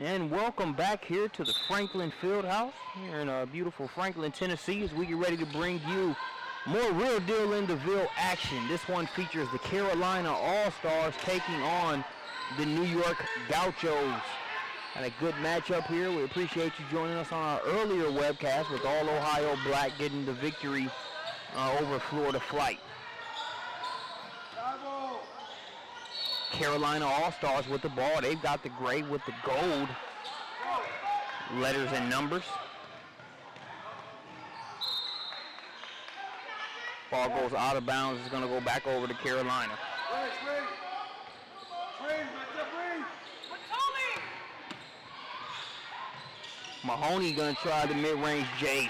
And welcome back here to the Franklin Fieldhouse here in beautiful Franklin, Tennessee, as we get ready to bring you more real deal in the Ville action. This one features the Carolina All-Stars taking on the New York Gauchos. And a good matchup here. We appreciate you joining us on our earlier webcast with All Ohio Black getting the victory over Florida Flight. Carolina All-Stars with the ball. They've got the gray with the gold letters and numbers. Ball goes out of bounds. It's going to go back over to Carolina. Mahoney going to try the mid-range J.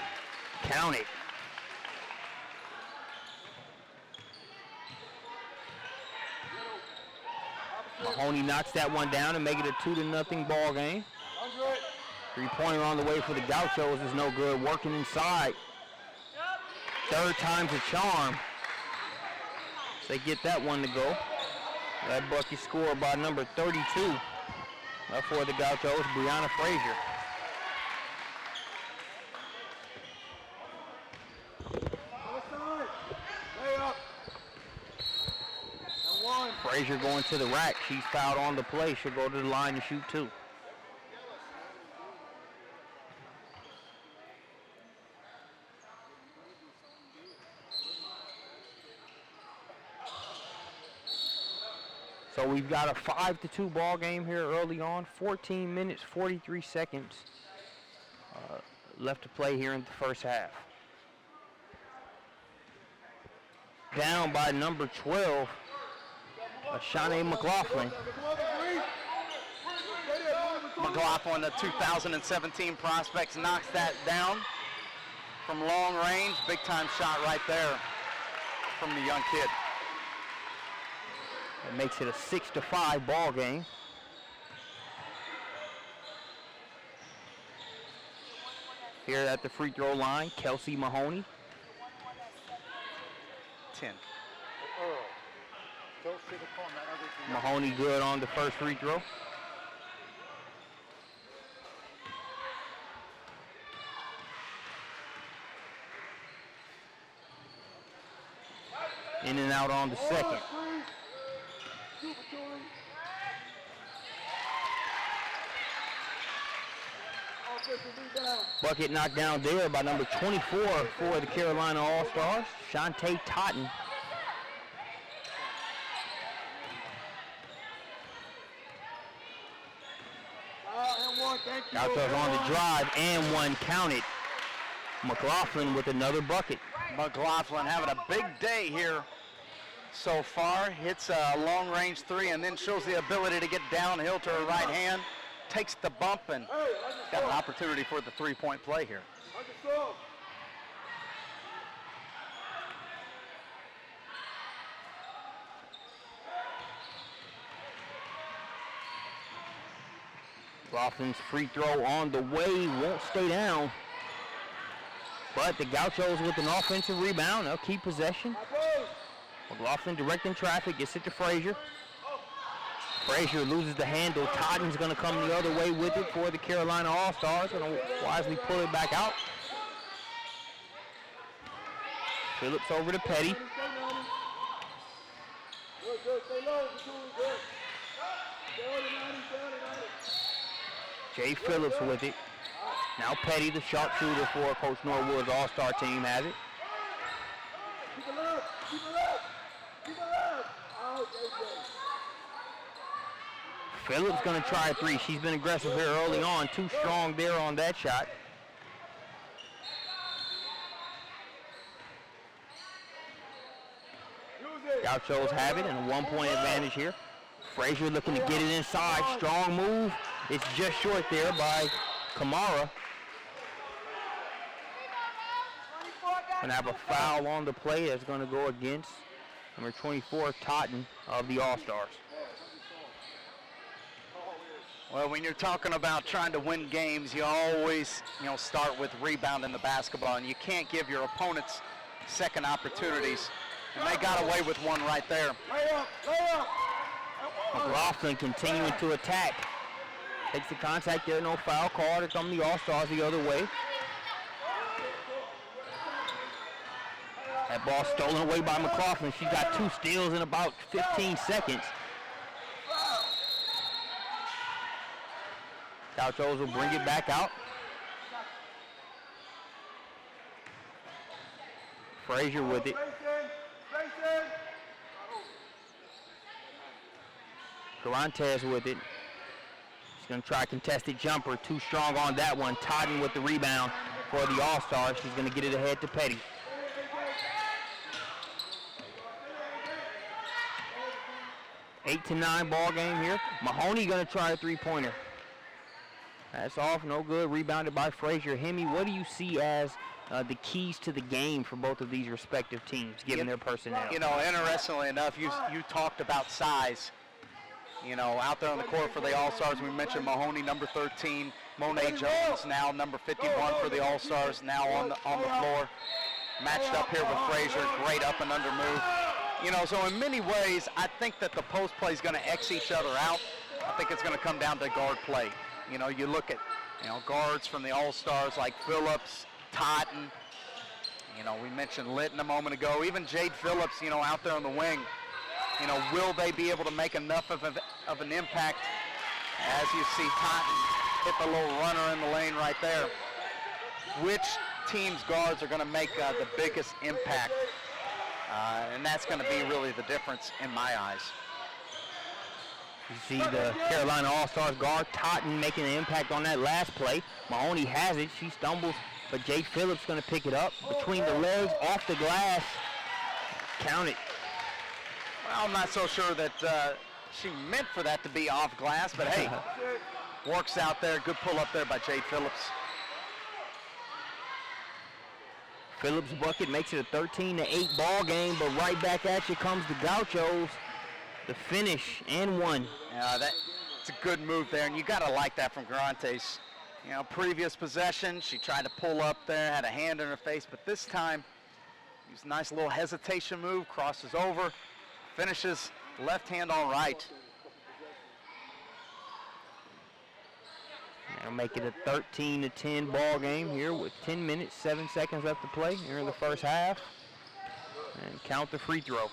Count it. Mahoney knocks that one down and make it a 2-0 ball game. Three-pointer on the way for the Gauchos is no good. Working inside. Third time's a charm. So they get that one to go. That bucket scored by number 32 for the Gauchos, Brianna Frazier. Frazier going to the rack. She's fouled on the play. She'll go to the line to shoot two. So we've got a 5-2 ball game here early on. 14 minutes, 43 seconds left to play here in the first half. Down by number 12. Shanae McLaughlin. McLaughlin, the 2017 Prospects, knocks that down from long range. Big time shot right there from the young kid. It makes it a 6-5 ball game. Here at the free throw line, Kelsey Mahoney. 10. Mahoney good on the first free throw. In and out on the second. Bucket knocked down there by number 24 for the Carolina All-Stars, Shantae Totten. Gauchos on the drive and one counted. McLaughlin with another bucket. McLaughlin having a big day here so far. Hits a long range three and then shows the ability to get downhill to her right hand. Takes the bump and got an opportunity for the three-point play here. McLaughlin's free throw on the way, won't stay down. But the Gauchos with an offensive rebound, they'll keep possession. McLaughlin directing traffic, gets it to Frazier. Frazier loses the handle. Totten's going to come the other way with it for the Carolina All-Stars. Going to wisely pull it back out. Phillips over to Petty. Jay Phillips with it. Now Petty, the sharpshooter for Coach Norwood's All-Star team, has it. Phillips going to try a three. She's been aggressive here early on. Too strong there on that shot. Gauchos have it and a 1-point advantage here. Frazier looking to get it inside. Strong move. It's just short there by Kamara. Going to have a foul on the play that's going to go against number 24, Totten of the All-Stars. Well, when you're talking about trying to win games, you always, start with rebounding the basketball, and you can't give your opponents second opportunities. And they got away with one right there. McLaughlin continuing to attack. Takes the contact there, no foul call. It's on the All-Stars the other way. That ball stolen away by McLaughlin. She's got 2 steals in about 15 seconds. Gauchos will bring it back out. Frazier with it. Carantes with it. She's going to try a contested jumper. Too strong on that one. Totten with the rebound for the All-Stars. She's going to get it ahead to Petty. Eight to 9 ball game here. Mahoney going to try a three-pointer. That's off, no good. Rebounded by Frazier. Hemi, what do you see as the keys to the game for both of these respective teams, given their personnel? You know, interestingly enough, you talked about size. You know, out there on the court for the All-Stars, we mentioned Mahoney, number 13. Monet Jones, now number 51 for the All-Stars, now on the floor. Matched up here with Frazier. Great up and under move. You know, so in many ways, I think that the post play is going to X each other out. I think it's going to come down to guard play. You know, you look at, guards from the All-Stars like Phillips, Totten. You know, we mentioned Litton a moment ago. Even Jade Phillips, out there on the wing. Will they be able to make enough of an impact? As you see Totten hit the little runner in the lane right there. Which team's guards are going to make the biggest impact? And that's going to be really the difference in my eyes. You see the Carolina All-Stars guard, Totten, making an impact on that last play. Mahoney has it. She stumbles, but Jade Phillips going to pick it up. Between the legs, off the glass. Count it. Well, I'm not so sure that she meant for that to be off glass, but hey, works out there. Good pull up there by Jade Phillips. Phillips' bucket makes it a 13-8 ball game, but right back at you comes the Gauchos. The finish and one. Yeah, that's a good move there, and you got to like that from Garantes. Previous possession, she tried to pull up there, had a hand in her face, but this time, used a nice little hesitation move, crosses over, finishes left hand on right. That'll make it a 13-10 ball game here with 10 minutes, 7 seconds left to play here in the first half. And count the free throw.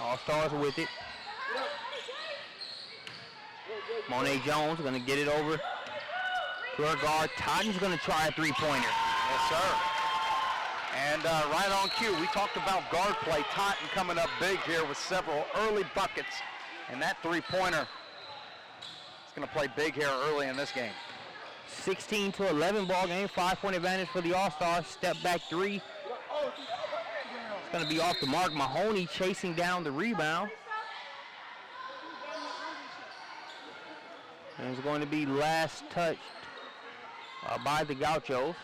All-Stars with it. Monet Jones going to get it over to her guard. Totten's going to try a three-pointer. Yes, sir. And right on cue, we talked about guard play. Totten coming up big here with several early buckets. And that three-pointer is going to play big here early in this game. 16-11 ball game, 5-point advantage for the All-Stars. Step back three. It's going to be off the mark. Mahoney chasing down the rebound. And it's going to be last touched by the Gauchos.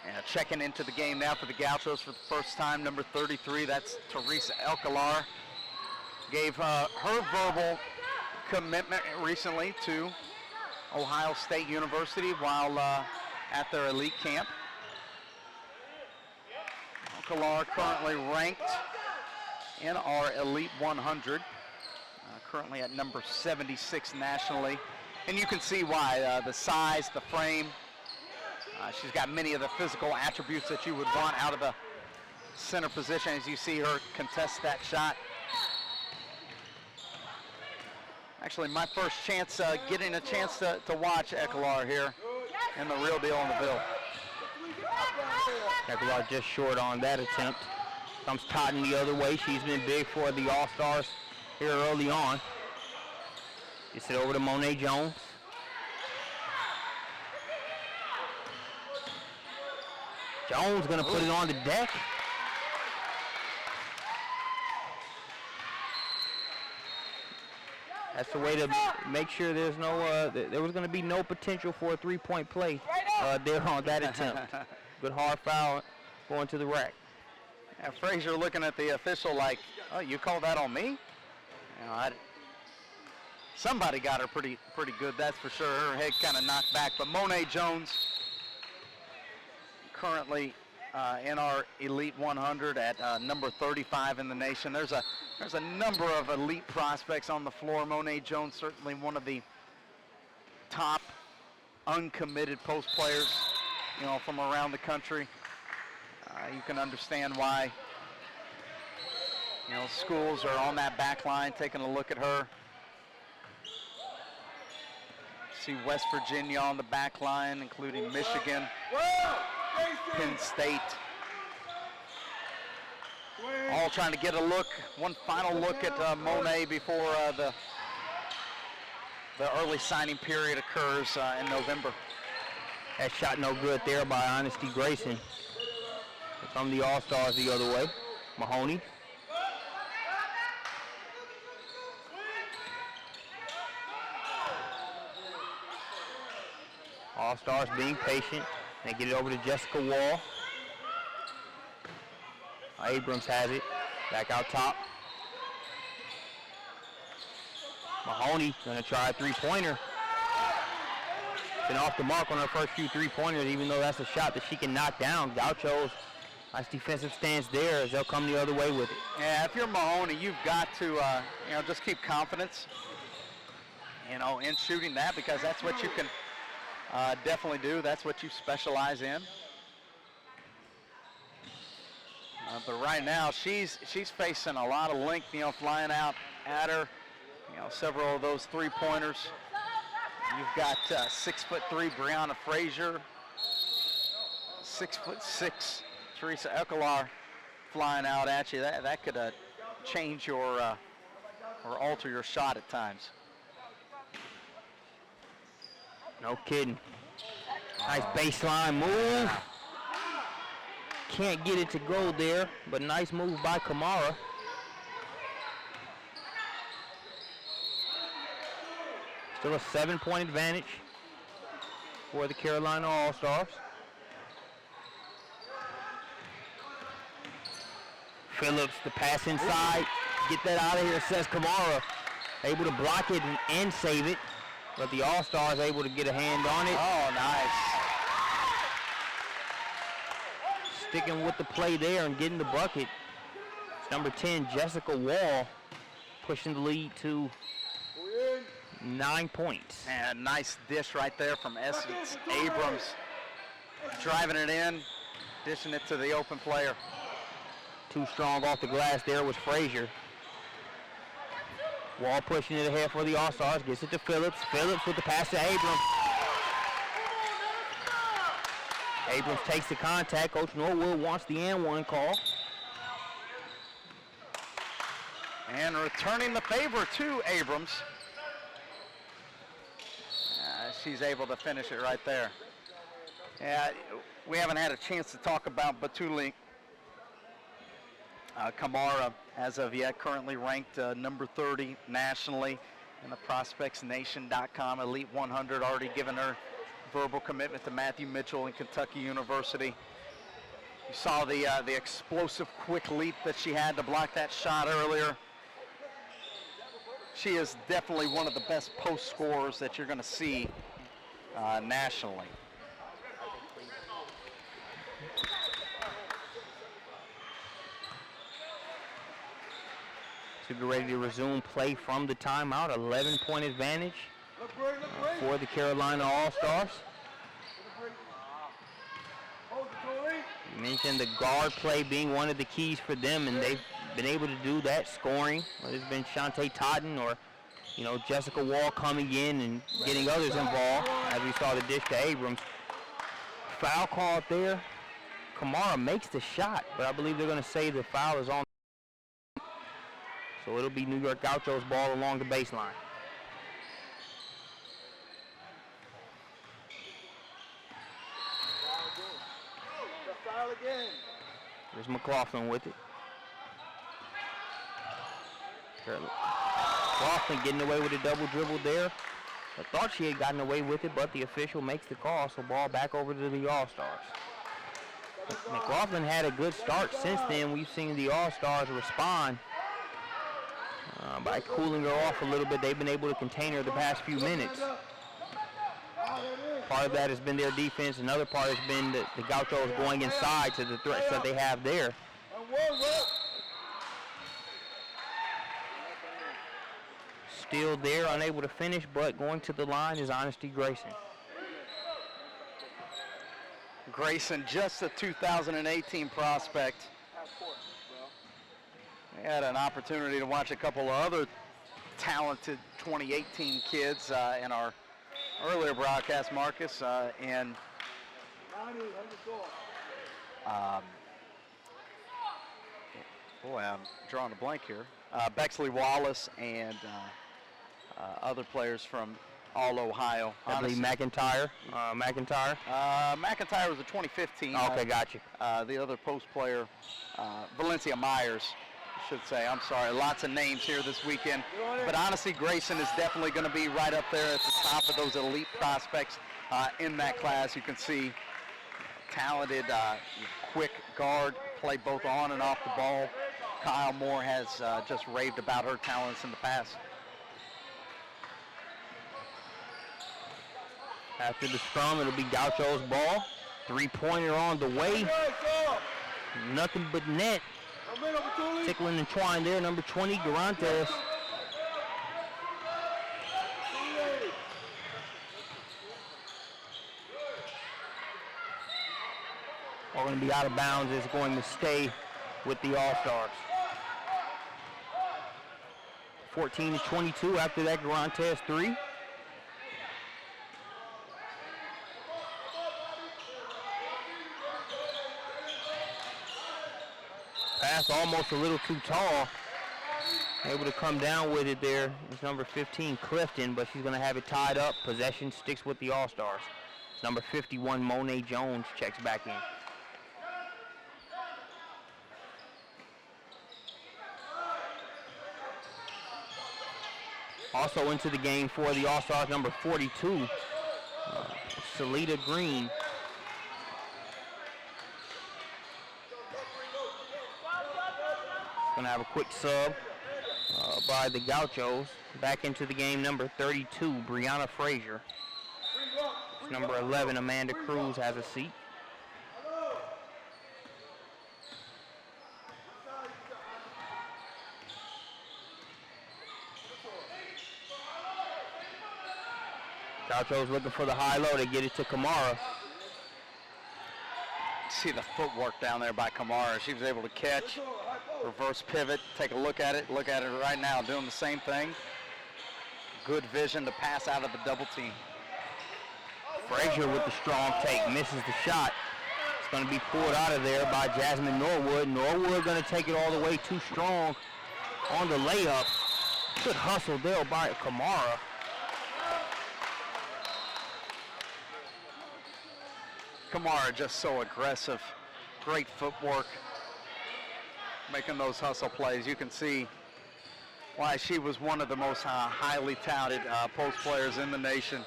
And checking into the game now for the Gauchos for the first time, number 33, that's Teresa Alcalar. Gave her verbal commitment recently to Ohio State University while at their elite camp. Alcalar currently ranked in our Elite 100, currently at number 76 nationally. And you can see why, the size, the frame. She's got many of the physical attributes that you would want out of the center position as you see her contest that shot. Actually, my first chance, getting a chance to watch Alcalar here in the real deal in the Ville. Alcalar just short on that attempt. Comes Totten the other way. She's been big for the All-Stars here early on. Gets it over to Monet Jones. Jones going to put it on the deck. That's the way to make sure there's no, there was going to be no potential for a three-point play there on that attempt. Good hard foul going to the rack. Yeah, Frazier looking at the official like, oh, you call that on me? Somebody got her pretty good, that's for sure. Her head kind of knocked back, but Monet Jones currently in our Elite 100 at number 35 in the nation. There's a number of elite prospects on the floor. Monet Jones, certainly one of the top uncommitted post players, from around the country. You can understand why, schools are on that back line taking a look at her. See West Virginia on the back line, including Michigan, Penn State. All trying to get a look, one final look at Monet before the early signing period occurs in November. That shot no good there by Honesty Grayson. From the All-Stars the other way. Mahoney. All-Stars being patient. They get it over to Jessica Wall. Abrams has it. Back out top. Mahoney gonna try a three-pointer. Been off the mark on her first few three-pointers, even though that's a shot that she can knock down. Gauchos, nice defensive stance there as they'll come the other way with it. Yeah, if you're Mahoney, you've got to, just keep confidence, in shooting that, because that's what you can definitely do. That's what you specialize in. But right now, she's facing a lot of length, flying out at her. Several of those three-pointers. You've got 6'3" Brianna Frazier, 6'6" Teresa Ekelar flying out at you. That could change your or alter your shot at times. No kidding. Nice baseline move. Can't get it to go there, but nice move by Kamara. Still a 7-point advantage for the Carolina All-Stars. Phillips, the pass inside. Get that out of here, says Kamara. Able to block it and save it, but the All-Stars able to get a hand on it. Oh, nice. Sticking with the play there and getting the bucket. It's number 10, Jessica Wall, pushing the lead to 9 points. And a nice dish right there from Essence Abrams. Driving it in, dishing it to the open player. Too strong off the glass there was Frazier. Wall pushing it ahead for the All-Stars. Gets it to Phillips. Phillips with the pass to Abrams. Abrams takes the contact. Coach Norwood wants the and-one call. And returning the favor to Abrams. She's able to finish it right there. Yeah, we haven't had a chance to talk about Batuli Kamara as of yet, currently ranked number 30 nationally in the ProspectsNation.com Elite 100, already given her verbal commitment to Matthew Mitchell and Kentucky University. You saw the explosive quick leap that she had to block that shot earlier. She is definitely one of the best post scorers that you're going to see nationally. To be ready to resume play from the timeout. 11-point advantage for the Carolina All-Stars. You mentioned the guard play being one of the keys for them, and they've been able to do that, scoring. Whether it's been Shantae Totten or, Jessica Wall coming in and getting others involved, as we saw the dish to Abrams. Foul called there. Kamara makes the shot, but I believe they're going to say the foul is on. So it'll be New York Gauchos ball along the baseline. There's McLaughlin with it. McLaughlin getting away with a double dribble there. I thought she had gotten away with it, but the official makes the call, so ball back over to the All-Stars. McLaughlin had a good start since then. We've seen the All-Stars respond by cooling her off a little bit. They've been able to contain her the past few minutes. Part of that has been their defense. Another part has been the Gauchos going inside to the threats that they have there. Still there, unable to finish, but going to the line is Honesty Grayson. Grayson, just a 2018 prospect. We had an opportunity to watch a couple of other talented 2018 kids in our earlier broadcast, Marcus, and boy, I'm drawing a blank here. Bexley Wallace and other players from all Ohio. I believe McIntyre. McIntyre was a 2015. Okay, gotcha. The other post player, Valencia Myers, I should say. I'm sorry. Lots of names here this weekend. But honestly, Grayson is definitely going to be right up there at the top of those elite prospects in that class. You can see talented, quick guard, play both on and off the ball. Kyle Moore has just raved about her talents in the past. After the scrum, it'll be Gaucho's ball. Three-pointer on the way. Nothing but net. Tickling and twine there, number 20, Garantes. All going to be out of bounds. It's going to stay with the All-Stars. 14-22 after that Garantes 3. Pass almost a little too tall. Able to come down with it there. It's number 15, Clifton, but she's going to have it tied up. Possession sticks with the All-Stars. It's number 51, Monet Jones, checks back in. Also into the game for the All-Stars, number 42, Salita Green. Going to have a quick sub by the Gauchos. Back into the game, number 32, Brianna Frazier. Number 11, Amanda Cruz, has a seat. Gauchos looking for the high low. They get it to Kamara. See the footwork down there by Kamara. She was able to catch, reverse pivot, take a look at it right now, doing the same thing. Good vision to pass out of the double team. Frazier with the strong take, misses the shot. It's going to be pulled out of there by Jasmine Norwood. Norwood going to take it all the way too strong on the layup. Good hustle there by Kamara. Kamara just so aggressive, great footwork, making those hustle plays. You can see why she was one of the most highly touted post players in the nation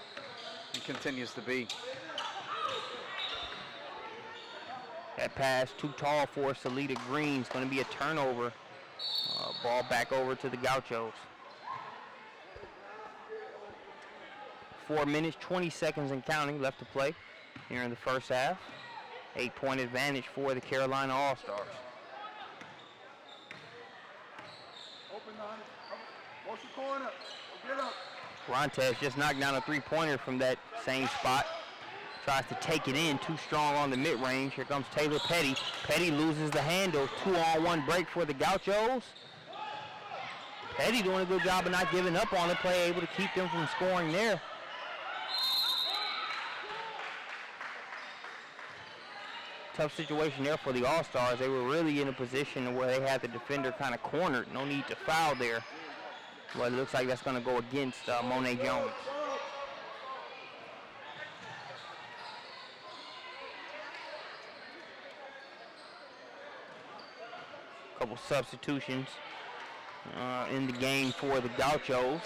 and continues to be. That pass too tall for Salita Green. It's going to be a turnover. Ball back over to the Gauchos. 4 minutes, 20 seconds and counting left to play here in the first half. 8-point advantage for the Carolina All-Stars. Rantes just knocked down a three-pointer from that same spot. Tries to take it in, too strong on the mid-range. Here comes Taylor Petty. Petty loses the handle. 2-on-1 break for the Gauchos. Petty doing a good job of not giving up on the play, able to keep them from scoring there. Tough situation there for the All-Stars. They were really in a position where they had the defender kind of cornered. No need to foul there. But it looks like that's going to go against Monet Jones. Couple substitutions in the game for the Gauchos.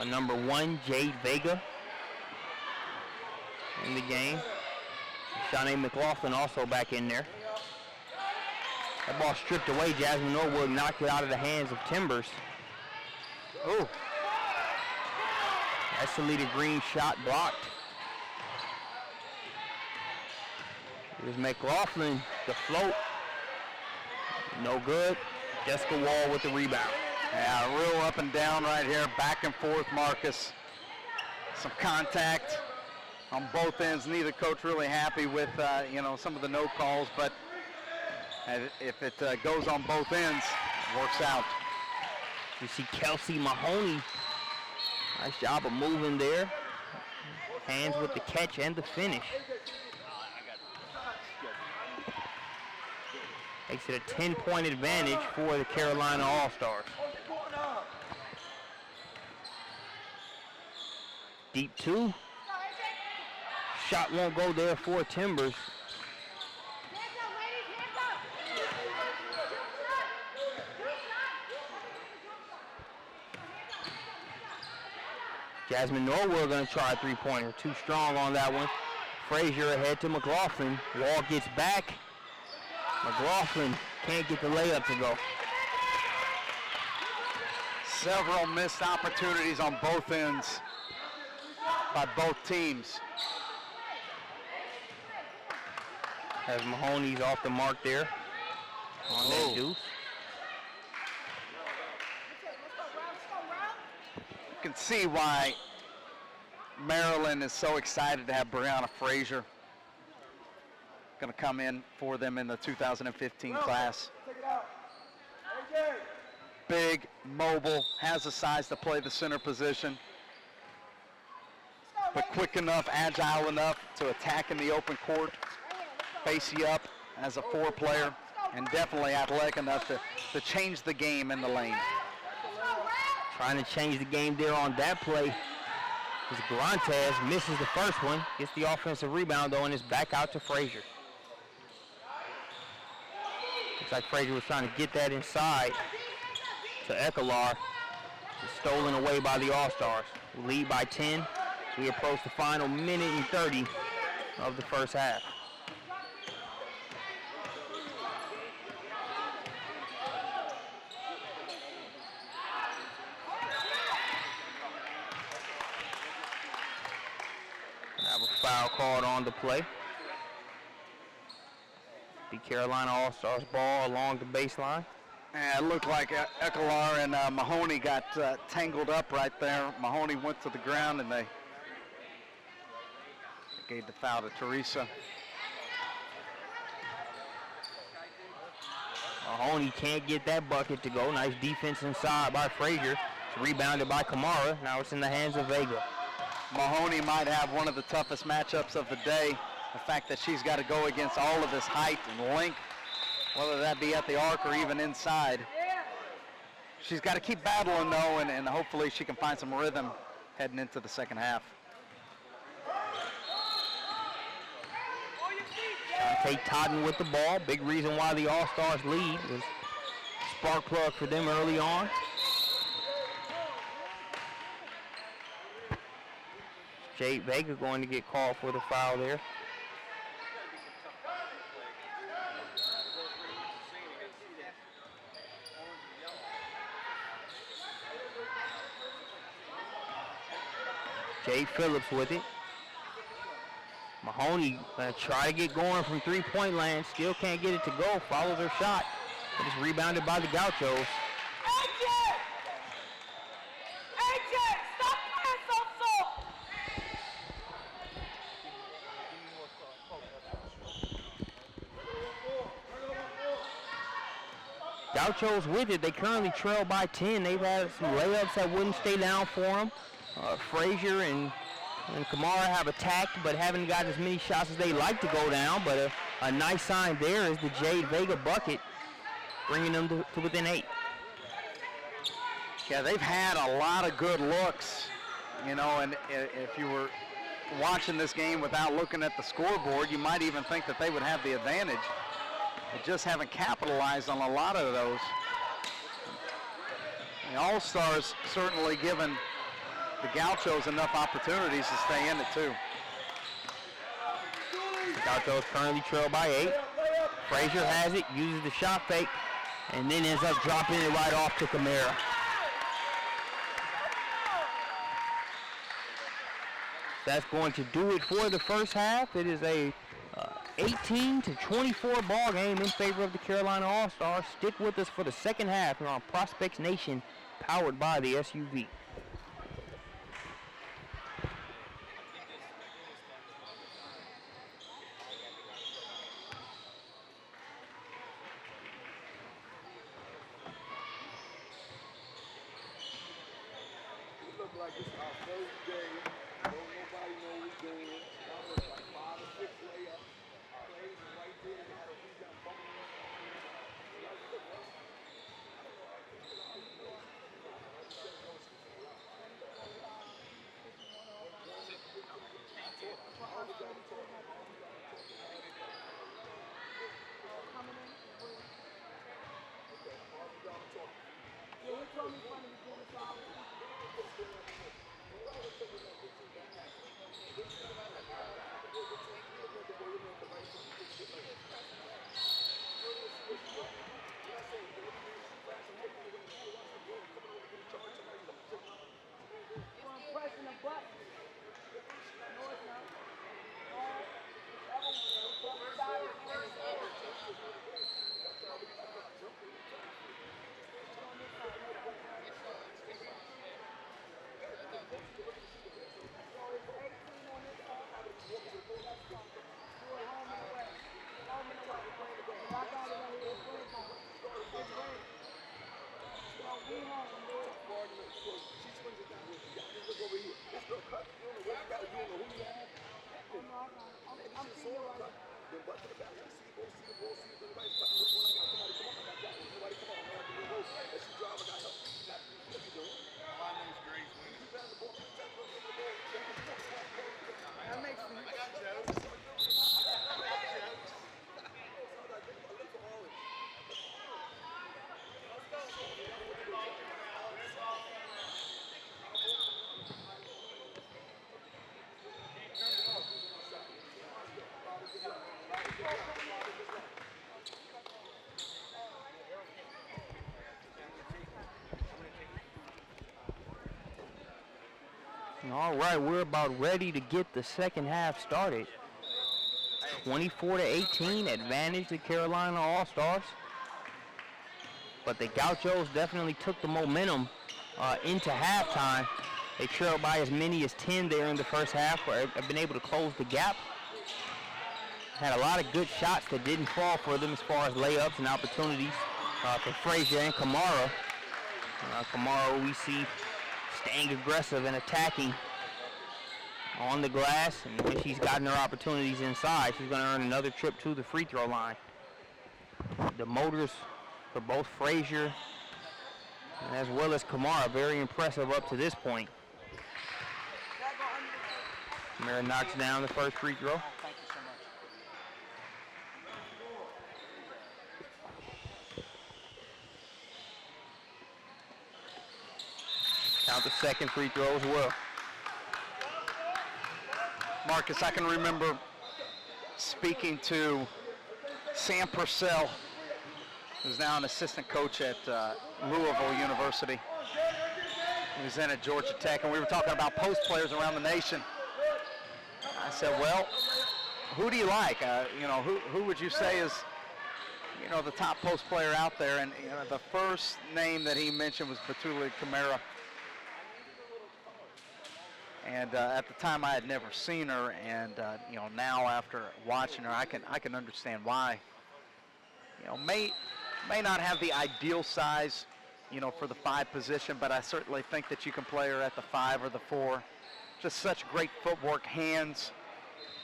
Number 1, Jade Vega in the game. Shanae McLaughlin also back in there. That ball stripped away. Jasmine Norwood knocked it out of the hands of Timbers. Oh. That Salita Green shot blocked Here's McLaughlin, the float. No good. Jessica Wall with the rebound. Yeah, real up and down right here, back and forth, Marcus. Some contact on both ends. Neither coach really happy with, some of the no calls, but if it goes on both ends, it works out. You see Kelsey Mahoney. Nice job of moving there. Hands with the catch and the finish. Makes it a 10-point advantage for the Carolina All-Stars. Deep two. Shot won't go there for Timbers. Jasmine Norwell going to try a three-pointer. Too strong on that one. Frazier ahead to McLaughlin. Wall gets back. McLaughlin can't get the layup to go. Several missed opportunities on both ends by both teams. As Mahoney's off the mark there on that deuce. You can see why Maryland is so excited to have Brianna Frazier going to come in for them in the 2015 class. Big, mobile, has the size to play the center position, but quick enough, agile enough to attack in the open court, face you up as a four player, and definitely athletic enough to change the game in the lane. Trying to change the game there on that play. As Garantes misses the first one, gets the offensive rebound though, and it's back out to Frazier. Looks like Frazier was trying to get that inside to Ekelar. It's stolen away by the All-Stars. Lead by 10 as we approach the final minute and 30 of the first half. Have a foul called on the play. The Carolina All-Stars ball along the baseline. And it looked like Ekelar and Mahoney got tangled up right there. Mahoney went to the ground and they gave the foul to Teresa. Mahoney can't get that bucket to go. Nice defense inside by Frazier. It's rebounded by Kamara. Now it's in the hands of Vega. Mahoney might have one of the toughest matchups of the day. The fact that she's got to go against all of this height and length, whether that be at the arc or even inside. She's got to keep battling though, and hopefully she can find some rhythm heading into the second half. Shantae Totten with the ball. Big reason why the All-Stars lead was spark plug for them early on. Jade Vega going to get called for the foul there. Jade Phillips with it. Mahoney gonna try to get going from three-point land. Still can't get it to go. Follows her shot. But it's rebounded by the Gauchos. Gauchos with it. They currently trail by 10. They've had some layups that wouldn't stay down for them. Frazier and Kamara have attacked, but haven't gotten as many shots as they like to go down. But a nice sign there is the Jade Vega bucket, bringing them to within 8. Yeah, they've had a lot of good looks, and if you were watching this game without looking at the scoreboard, you might even think that they would have the advantage. They just haven't capitalized on a lot of those. The All-Stars certainly given the Gauchos enough opportunities to stay in it too. The Gauchos currently trail by 8. Frazier has it, uses the shot fake, and then ends up dropping it right off to Kamara. That's going to do it for the first half. It is a 18-24 ball game in favor of the Carolina All-Stars. Stick with us for the second half here on Prospects Nation, powered by the SUV. Like it's our first day. Don't nobody know what's going on. That was like 5 or 6 layups. Plays right there. They had a rebound bumping in. All right, we're about ready to get the second half started. 24-18, advantage the Carolina All-Stars. But the Gauchos definitely took the momentum into halftime. They trailed by as many as 10 there in the first half, where have been able to close the gap. Had a lot of good shots that didn't fall for them as far as layups and opportunities for Frazier and Kamara. Kamara, we see staying aggressive and attacking on the glass, and when she's gotten her opportunities inside, she's going to earn another trip to the free throw line. The motors for both Frazier as well as Kamara, very impressive up to this point. Kamara knocks down the first free throw. Thank you so much. Count the second free throw as well. Marcus, I can remember speaking to Sam Purcell, who's now an assistant coach at Louisville University. He was in at Georgia Tech, and we were talking about post players around the nation. I said, well, who do you like? Who would you say is, the top post player out there? And the first name that he mentioned was Batuli Kamara. And at the time, I had never seen her, and now after watching her, I can understand why. May not have the ideal size, for the 5 position, but I certainly think that you can play her at the 5 or the 4. Just such great footwork, hands,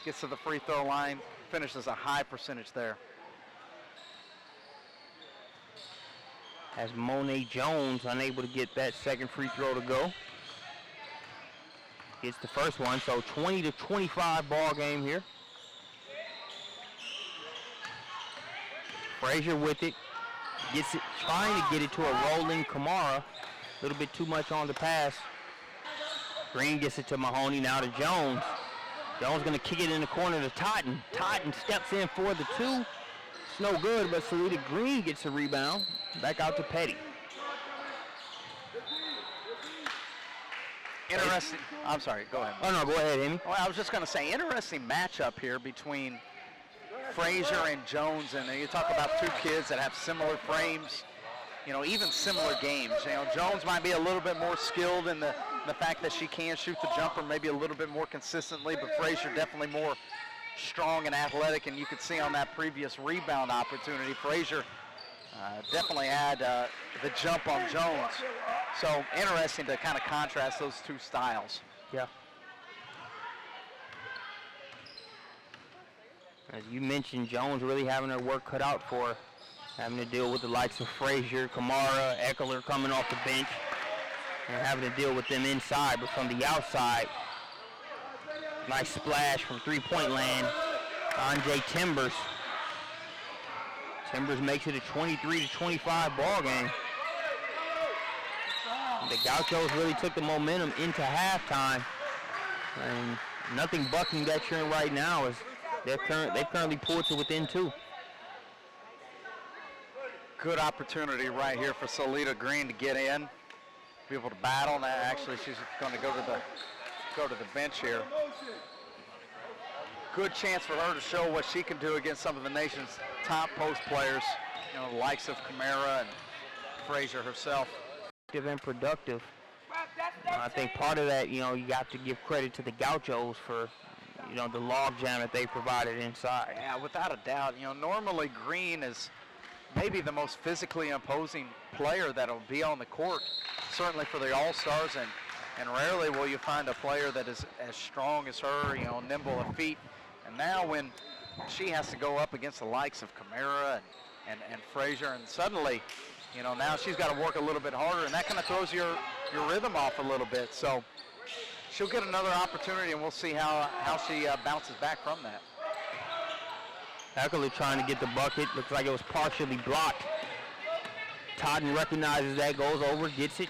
gets to the free throw line, finishes a high percentage there. As Monet Jones unable to get that second free throw to go. Gets the first one, so 20-25 ball game here. Frazier with it, gets it, trying to get it to a rolling Kamara. A little bit too much on the pass. Green gets it to Mahoney, now to Jones. Jones gonna kick it in the corner to Totten. Totten steps in for the 2. It's no good, but Salita Green gets a rebound. Back out to Petty. Interesting. I'm sorry, go ahead. Oh, no, go ahead, Amy. Well, I was just going to say, interesting matchup here between Frazier and Jones, and you talk about two kids that have similar frames, you know, even similar games. You know, Jones might be a little bit more skilled in the fact that she can shoot the jumper maybe a little bit more consistently, but Frazier definitely more strong and athletic, and you could see on that previous rebound opportunity, Frazier definitely had the jump on Jones. So interesting to kind of contrast those two styles. Yeah. As you mentioned, Jones really having her work cut out for her, having to deal with the likes of Frazier, Kamara, Eckler coming off the bench, and having to deal with them inside. But from the outside, nice splash from three-point land. Anjay Timbers. Timbers makes it a 23-25 ball game. The Gauchos really took the momentum into halftime, and nothing bucking that trend right now is they've currently pulled to within 2. Good opportunity right here for Salita Green to get in, be able to battle. Now actually she's going to go to the bench here. Good chance for her to show what she can do against some of the nation's top post players, you know, the likes of Kamara and Frazier herself. And productive. I think part of that, you know, you got to give credit to the Gauchos for, you know, the log jam that they provided inside. Yeah, without a doubt. You know, normally Green is maybe the most physically imposing player that'll be on the court, certainly for the All-Stars, and rarely will you find a player that is as strong as her, you know, nimble of feet. And now when she has to go up against the likes of Kamara and Frazier, and suddenly, you know, now she's got to work a little bit harder, and that kind of throws your rhythm off a little bit. So she'll get another opportunity, and we'll see how she bounces back from that. Eckler trying to get the bucket. Looks like it was partially blocked. Totten recognizes that, goes over, gets it.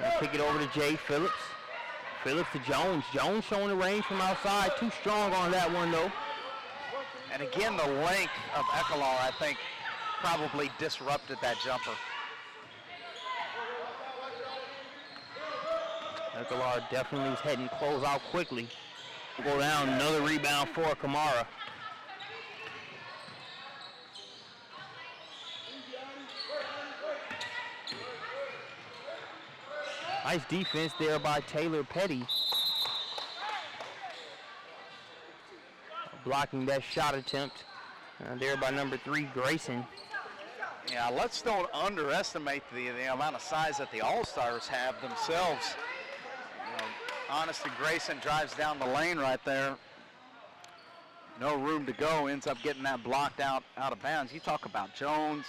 And kick it over to Jay Phillips. Phillips to Jones. Jones showing the range from outside. Too strong on that one, though. And again, the length of Eckler, I think, probably disrupted that jumper. Eckler definitely was heading close out quickly. Go down, another rebound for Kamara. Nice defense there by Taylor Petty. Blocking that shot attempt there by number 3, Grayson. Yeah, let's don't underestimate the amount of size that the All-Stars have themselves. You know, honestly, Grayson drives down the lane right there. No room to go, ends up getting that blocked out of bounds. You talk about Jones,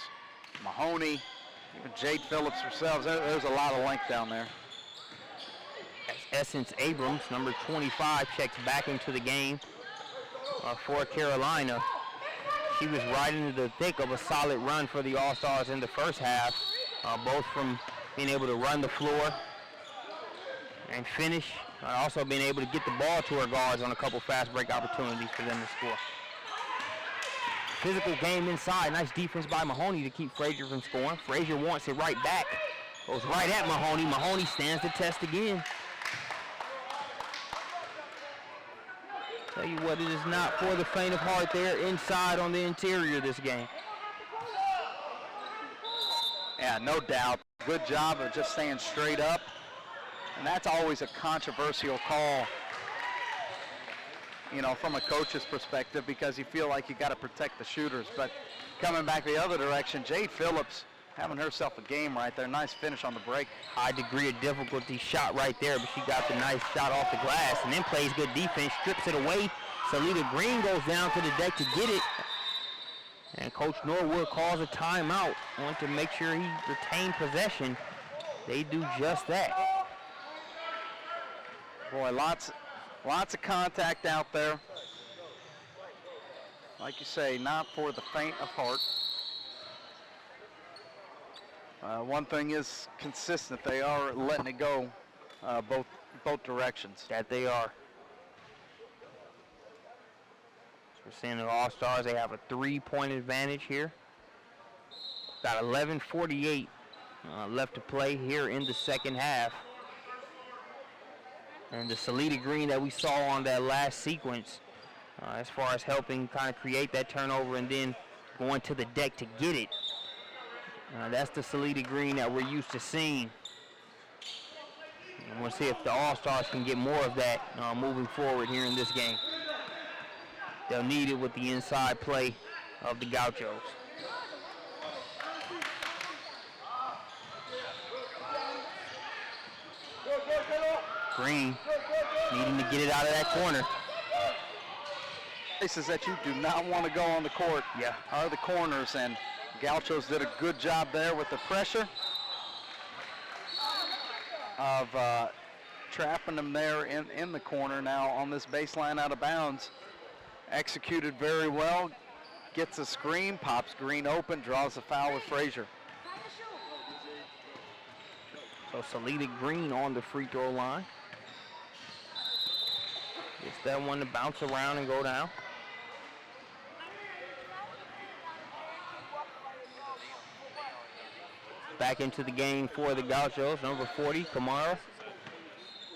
Mahoney, even Jade Phillips herself. There's a lot of length down there. Essence Abrams, number 25, checks back into the game for Carolina. She was right into the thick of a solid run for the All-Stars in the first half, both from being able to run the floor and finish, also being able to get the ball to her guards on a couple fast break opportunities for them to score. Physical game inside. Nice defense by Mahoney to keep Frazier from scoring. Frazier wants it right back. Goes right at Mahoney. Mahoney stands the test again. Tell you what, it is not for the faint of heart there inside on the interior of this game. Yeah, no doubt. Good job of just staying straight up. And that's always a controversial call, you know, from a coach's perspective, because you feel like you got to protect the shooters. But coming back the other direction, Jade Phillips having herself a game right there. Nice finish on the break. High degree of difficulty shot right there, but she got the nice shot off the glass and then plays good defense, strips it away. Salita Green goes down to the deck to get it. And Coach Norwood calls a timeout. Want to make sure he retained possession. They do just that. Boy, lots of contact out there. Like you say, not for the faint of heart. One thing is consistent. They are letting it go both directions. That they are. So we're seeing the All-Stars, they have a 3-point advantage here. Got 11:48 left to play here in the second half. And the Salita Green that we saw on that last sequence as far as helping kind of create that turnover and then going to the deck to get it. That's the Salida Green that we're used to seeing. And we'll see if the All-Stars can get more of that moving forward here in this game. They'll need it with the inside play of the Gauchos. Green needing to get it out of that corner. Places that you do not want to go on the court are the corners, and Gauchos did a good job there with the pressure of trapping them there in the corner. Now on this baseline out of bounds, executed very well, gets a screen, pops Green open, draws a foul with Frazier. So Salida Green on the free throw line. Gets that one to bounce around and go down. Back into the game for the Gauchos, number 40, Kamara,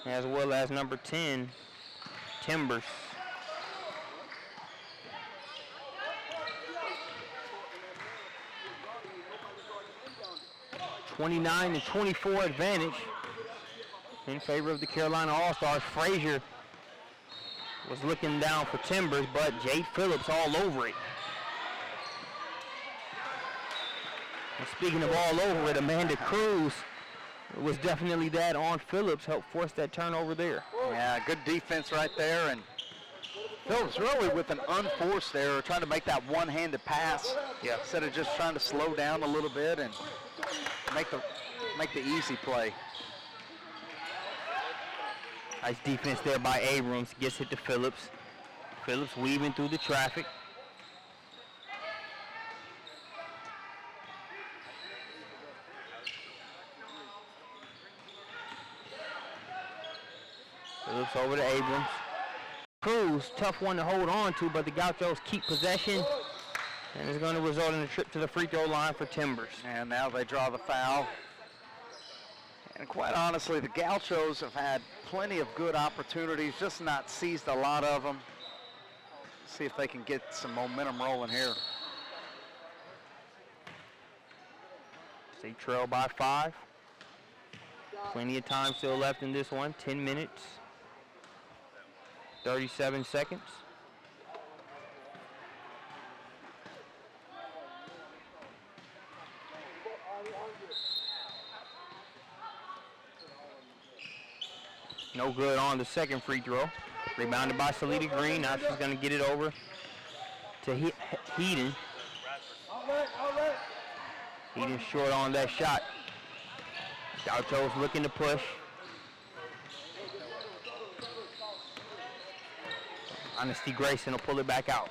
as well as number 10, Timbers. (29-24) advantage in favor of the Carolina All-Stars. Frazier was looking down for Timbers, but Jade Phillips all over it. And speaking of all over it, Amanda Cruz was definitely that on Phillips, helped force that turnover there. Yeah, good defense right there, and Phillips really with an unforced error, trying to make that one-handed pass instead of just trying to slow down a little bit and make the easy play. Nice defense there by Abrams. Gets it to Phillips. Phillips weaving through the traffic. Phillips over to Abrams. Cruz, tough one to hold on to, but the Gauchos keep possession, and it's going to result in a trip to the free throw line for Timbers. And now they draw the foul. And quite honestly, the Gauchos have had plenty of good opportunities, just not seized a lot of them. See if they can get some momentum rolling here. They trail by 5. Plenty of time still left in this one. 10 minutes, 37 seconds. No good on the second free throw. Rebounded by Salida Green. Now she's going to get it over to Heaton. Heaton short on that shot. Gauchos looking to push. Honesty Grayson will pull it back out.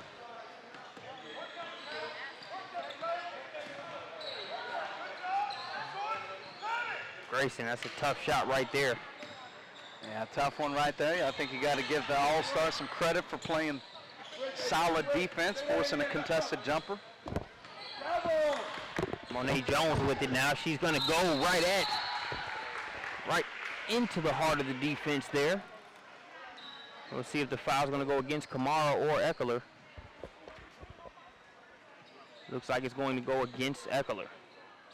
Grayson, that's a tough shot right there. Yeah, tough one right there. I think you got to give the All-Stars some credit for playing solid defense, forcing a contested jumper. Monet Jones with it now. She's going to go right into the heart of the defense there. We'll see if the foul's going to go against Kamara or Eckler. Looks like it's going to go against Eckler.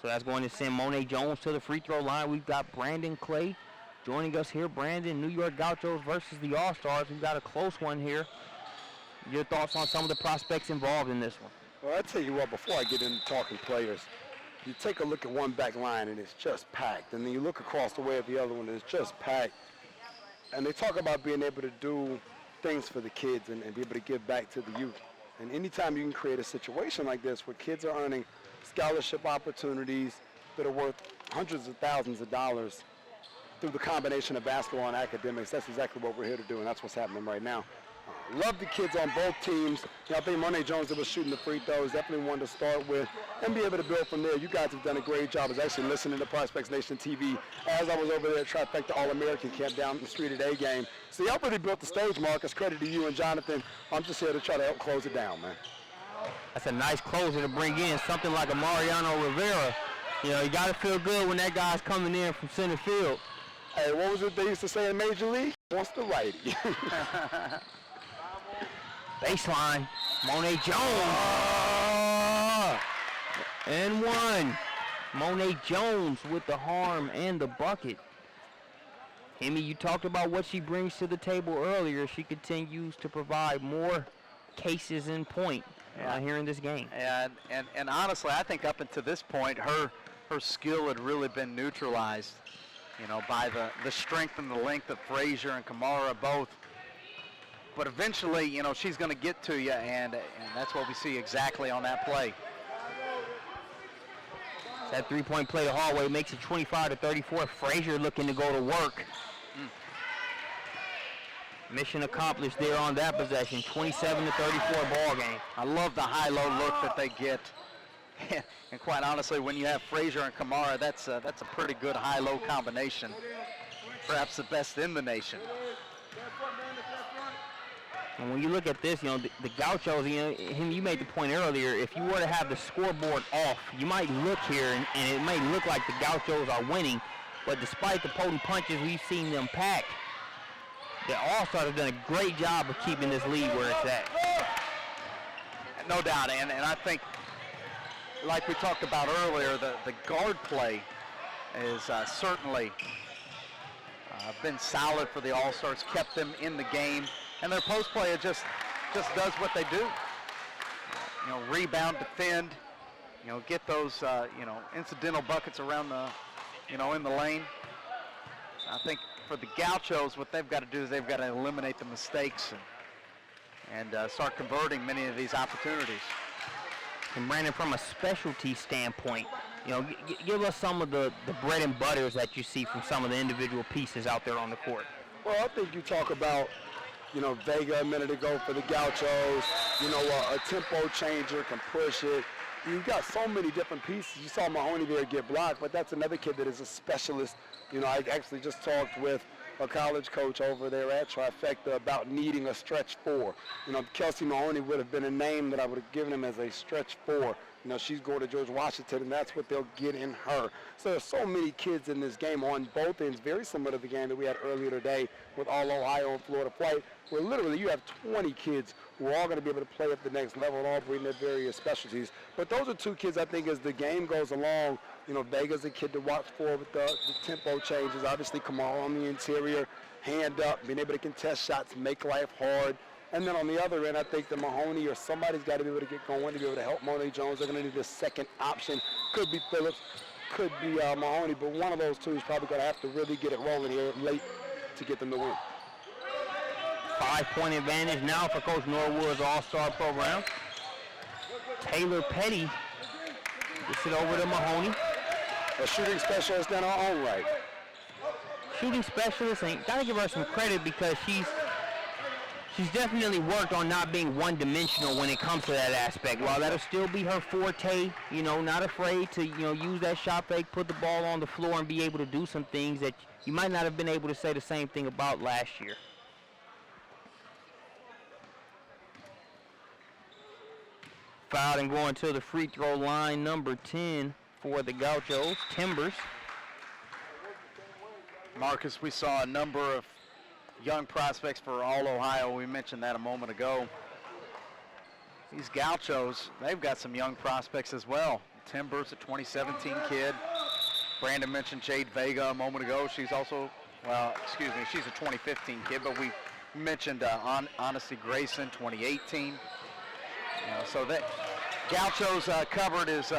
So that's going to send Monet Jones to the free throw line. We've got Brandon Clay joining us here. Brandon, New York Gauchos versus the All-Stars. We've got a close one here. Your thoughts on some of the prospects involved in this one? Well, I tell you what, before I get into talking players, you take a look at one back line and it's just packed. And then you look across the way at the other one and it's just packed. And they talk about being able to do things for the kids and be able to give back to the youth. And anytime you can create a situation like this where kids are earning scholarship opportunities that are worth hundreds of thousands of dollars through the combination of basketball and academics, that's exactly what we're here to do, and that's what's happening right now. Love the kids on both teams. You know, I think Monet Jones that was shooting the free throws, definitely one to start with and be able to build from there. You guys have done a great job. I was actually listening to ProspectsNation TV as I was over there at Trifecta All-American Camp down the street at A-Game. So y'all really built the stage, Marcus. Credit to you and Jonathan. I'm just here to try to help close it down, man. That's a nice closer to bring in, something like a Mariano Rivera. You know, you got to feel good when that guy's coming in from center field. Hey, what was it they used to say in Major League? Wants the righty. Baseline. Monet Jones. And one. Monet Jones with the harm and the bucket. Amy, you talked about what she brings to the table earlier. She continues to provide more cases in point here in this game. And honestly, I think up until this point, her skill had really been neutralized, by the strength and the length of Frazier and Kamara both. But eventually, she's going to get to you, and that's what we see exactly on that play. That three-point play to Hallway makes it 25-34. Frazier looking to go to work. Mission accomplished there on that possession. 27-34 ball game. I love the high-low look that they get. And quite honestly, when you have Frazier and Kamara, that's a pretty good high-low combination. Perhaps the best in the nation. And when you look at this, the Gauchos, you made the point earlier, if you were to have the scoreboard off, you might look here and it may look like the Gauchos are winning, but despite the potent punches we've seen them pack, the All-Stars have done a great job of keeping this lead where it's at. No doubt, and I think, like we talked about earlier, the guard play is certainly been solid for the All-Stars, kept them in the game, and their post play just does what they do. Rebound, defend, get those incidental buckets around the in the lane. I think for the Gauchos, what they've got to do is they've got to eliminate the mistakes and start converting many of these opportunities. And Brandon, from a specialty standpoint, give us some of the bread and butters that you see from some of the individual pieces out there on the court. Well, I think you talk about, Vega a minute ago for the Gauchos, a tempo changer, can push it. You've got so many different pieces. You saw Mahoney there get blocked, but that's another kid that is a specialist. I actually just talked with a college coach over there at Trifecta about needing a stretch four. Kelsey Mahoney would have been a name that I would have given him as a stretch four. She's going to George Washington, and that's what they'll get in her. So there's so many kids in this game on both ends, very similar to the game that we had earlier today with all Ohio and Florida play, where literally you have 20 kids who are all going to be able to play at the next level and all bring their various specialties. But those are two kids, I think, as the game goes along, Vega's a kid to watch for with the tempo changes. Obviously, Kamara on the interior, hand up, being able to contest shots, make life hard. And then on the other end, I think the Mahoney or somebody's got to be able to get going to be able to help Monet Jones. They're going to need a second option. Could be Phillips, could be Mahoney, but one of those two is probably going to have to really get it rolling here late to get them to win. 5-point advantage now for Coach Norwood's All-Star program. Taylor Petty gets it over to Mahoney. A shooting specialist in her own right. Shooting specialist, and got to give her some credit because she's definitely worked on not being one-dimensional when it comes to that aspect. While that'll still be her forte, not afraid to, use that shot fake, put the ball on the floor, and be able to do some things that you might not have been able to say the same thing about last year. Fouled and going to the free throw line, number 10 for the Gauchos, Timbers. Marcus, we saw a number of young prospects for All Ohio. We mentioned that a moment ago. These Gauchos, they've got some young prospects as well. Timbers, a 2017 kid. Brandon mentioned Jade Vega a moment ago. She's also, she's a 2015 kid, but we mentioned Honesty Grayson, 2018. So that Gauchos cupboard is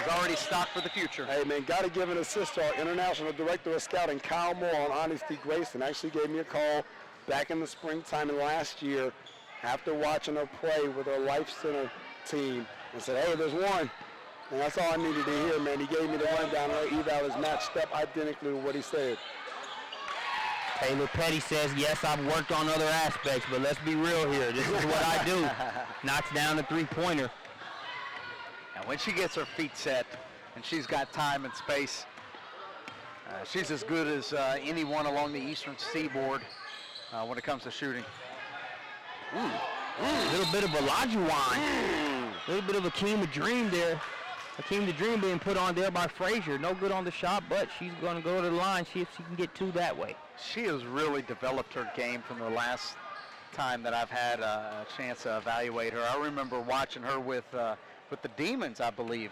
already stocked for the future. Hey, man, got to give an assist to our International Director of Scouting, Kyle Moore, on Honesty Grayson. Actually gave me a call back in the springtime and last year after watching her play with her Life Center team and said, hey, there's one. And that's all I needed to hear, man. He gave me the rundown. Her eval is matched up identically to what he said. Taylor Petty says, yes, I've worked on other aspects, but let's be real here. This is what I do. Knocks down the three-pointer. And when she gets her feet set and she's got time and space, she's as good as anyone along the eastern seaboard when it comes to shooting. A little bit of Olajuwon. A little bit of Akeem the Dream there. Akeem the Dream being put on there by Frazier. No good on the shot, but she's going to go to the line, see if she can get two that way. She has really developed her game from the last time that I've had a chance to evaluate her. I remember watching her with the Demons, I believe,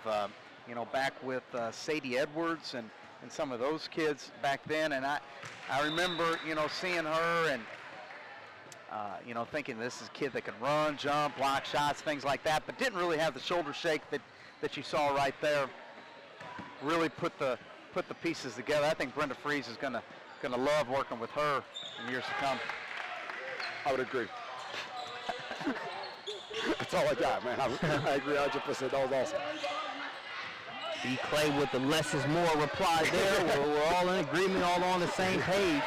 back with Sadie Edwards and some of those kids back then. And I remember, seeing her and, thinking this is a kid that can run, jump, block shots, things like that, but didn't really have the shoulder shake that you saw right there. Really put the pieces together. I think Brenda Fries is gonna love working with her in years to come. I would agree. That's all I got, man. I agree 100%. That was awesome. B. Clay with the less is more reply there. We're all in agreement, all on the same page.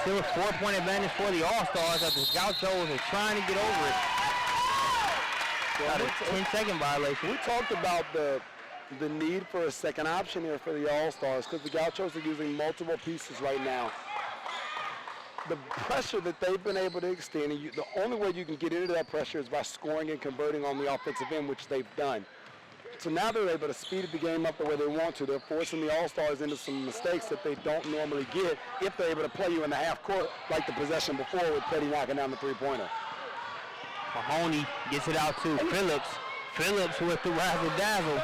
Still a 4-point advantage for the All-Stars as the Gauchos are trying to get over it. Got a 10-second violation. We talked about the need for a second option here for the All-Stars because the Gauchos are using multiple pieces right now. The pressure that they've been able to extend, and the only way you can get into that pressure is by scoring and converting on the offensive end, which they've done. So now they're able to speed the game up the way they want to. They're forcing the All-Stars into some mistakes that they don't normally get if they're able to play you in the half court like the possession before with Petty knocking down the three-pointer. Mahoney gets it out to Phillips. Phillips with the razzle-dazzle.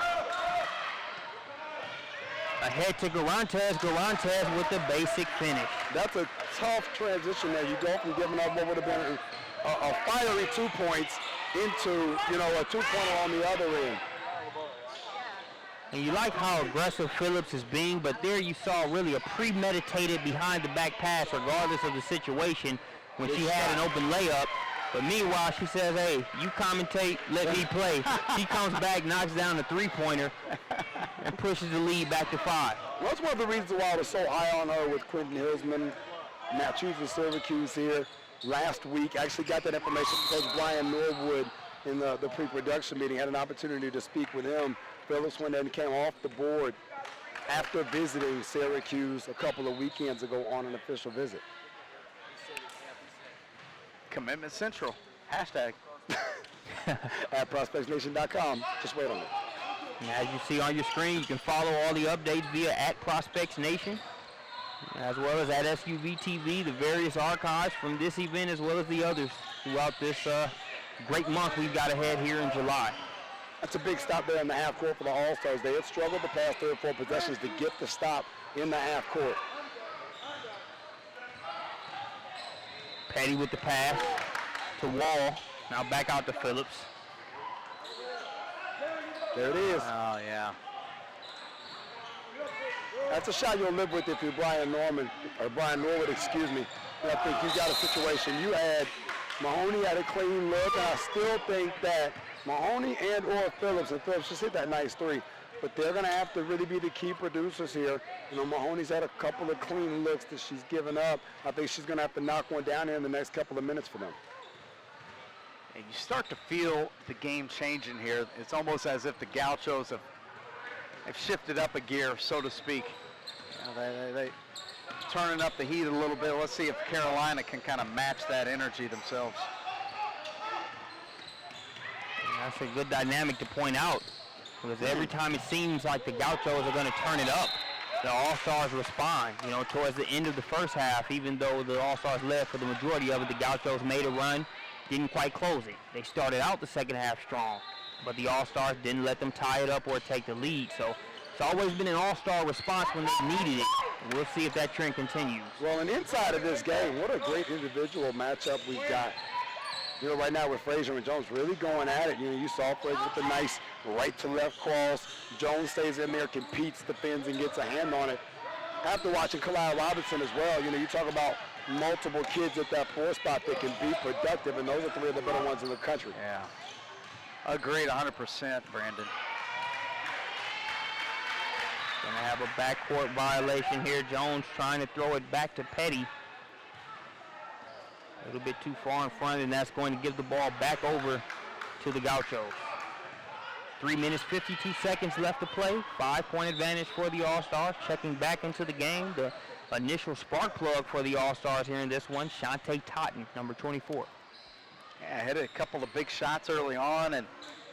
Ahead to Garantes. Garantes with the basic finish. That's a tough transition there. You go from giving up what would have been a fiery 2 points into, a two-pointer on the other end. And you like how aggressive Phillips is being, but there you saw really a premeditated behind-the-back pass regardless of the situation when she had an open layup. But meanwhile, she says, hey, you commentate, let me play. She comes back, knocks down the three-pointer, and pushes the lead back to 5. Well, that's one of the reasons why I was so high on her with Quentin Hillsman. Now choosing Syracuse here last week. I actually got that information from Coach Brian Norwood in the pre-production meeting. Had an opportunity to speak with him. Phillips went and came off the board after visiting Syracuse a couple of weekends ago on an official visit. Commitment Central. Hashtag. At ProspectsNation.com. Just wait on it. And as you see on your screen, you can follow all the updates via at ProspectsNation, as well as at SUVtv, the various archives from this event as well as the others throughout this great month we've got ahead here in July. That's a big stop there in the half court for the All-Stars. They had struggled the past 3 or 4 possessions to get the stop in the half court. Petty with the pass to Wall. Now back out to Phillips. There it is. Oh, yeah. That's a shot you'll live with if you're Brian Norwood, excuse me. And I think you got a situation. You had Mahoney had a clean look, and I still think that Mahoney and or Phillips, and Phillips just hit that nice 3, but they're going to have to really be the key producers here. Mahoney's had a couple of clean looks that she's given up. I think she's going to have to knock one down here in the next couple of minutes for them. And you start to feel the game changing here. It's almost as if the Gauchos have shifted up a gear, so to speak. They turning up the heat a little bit. Let's see if Carolina can kind of match that energy themselves. That's a good dynamic to point out, because every time it seems like the Gauchos are going to turn it up, the All-Stars respond. Towards the end of the first half, even though the All-Stars led for the majority of it, the Gauchos made a run, didn't quite close it. They started out the second half strong, but the All-Stars didn't let them tie it up or take the lead. So it's always been an All-Star response when they needed it. We'll see if that trend continues. Well, and inside of this game, what a great individual matchup we've got. Right now with Frazier and Jones really going at it. You saw Frazier with a nice right to left cross. Jones stays in there, competes, defends, and gets a hand on it. After watching Kalila Robinson as well, you talk about multiple kids at that 4 spot that can be productive, and those are 3 of the better ones in the country. Yeah. Agreed 100%, Brandon. Gonna have a backcourt violation here. Jones trying to throw it back to Petty. A little bit too far in front, and that's going to give the ball back over to the Gauchos. 3 minutes, 52 seconds left to play. 5-point advantage for the All-Stars. Checking back into the game, the initial spark plug for the All-Stars here in this one, Shantae Totten, number 24. Yeah, hit a couple of big shots early on, and